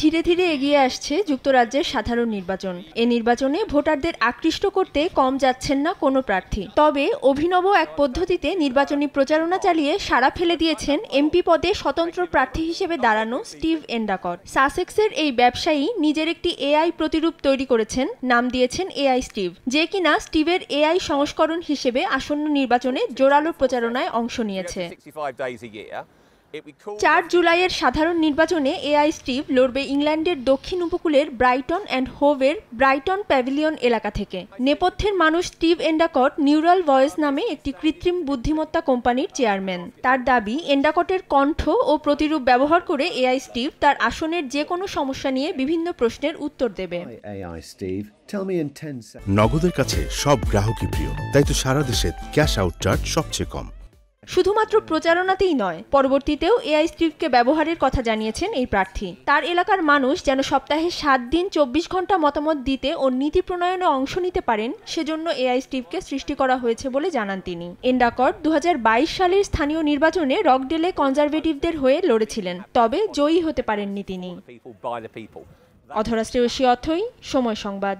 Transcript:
ধীরে ধীরে এগিয়ে আসছে যুক্তরাজ্যের সাধারণ নির্বাচন। এই নির্বাচনে ভোটারদের আকৃষ্ট করতে কম যাচ্ছেন না কোনো প্রার্থী। তবে অভিনব এক পদ্ধতিতে নির্বাচনী প্রচারণা চালিয়ে সাড়া ফেলে দিয়েছেন এমপি পদে স্বতন্ত্র প্রার্থী হিসেবে দাঁড়ানো স্টিভ এন্ডাকট। সাসেক্সের এই ব্যবসায়ী নিজের একটি এআই প্রতিরূপ তৈরি করেছেন, নাম দিয়েছেন এআই স্টিভ, যে কিনা স্টিভের এআই সংস্করণ হিসেবে আসন্ন নির্বাচনে জোরালো প্রচারণায় অংশ নিয়েছে। ৪ জুলাইয়ের সাধারণ নির্বাচনে এআই স্টিভ লড়বে ইংল্যান্ডের দক্ষিণ উপকূলের ব্রাইটন অ্যান্ড হোভের ব্রাইটন প্যাভিলিয়ন এলাকা থেকে। নেপথ্যের মানুষ স্টিভ এন্ডাকট নিউরাল ভয়েস নামে একটি কৃত্রিম বুদ্ধিমত্তা কোম্পানির চেয়ারম্যান। তার দাবি, এন্ডাকটের কণ্ঠ ও প্রতিরূপ ব্যবহার করে এআই স্টিভ তার আসনের যে কোনো সমস্যা নিয়ে বিভিন্ন প্রশ্নের উত্তর দেবে। নগদের কাছে সব গ্রাহকই প্রিয়, তাই তো সারা দেশে ক্যাশ আউট চার্জ সবচেয়ে কম। শুধুমাত্র প্রচারণাতেই নয়, পরবর্তীতেও এআই স্টিভকে ব্যবহারের কথা জানিয়েছেন এই প্রার্থী। তার এলাকার মানুষ যেন সপ্তাহে 7 দিন 24 ঘন্টা মতামত দিতে ও নীতি প্রণয়নে অংশ নিতে পারেন, সেজন্য এআই স্টিভকে সৃষ্টি করা হয়েছে বলে জানান তিনি। এন্ডাকট 2022 সালের স্থানীয় নির্বাচনে রকডেলে কনজারভেটিভদের হয়ে লড়েছিলেন, তবে জয়ী হতে পারেননি তিনি। অধরা শ্রেয়সী অথই, সময় সংবাদ।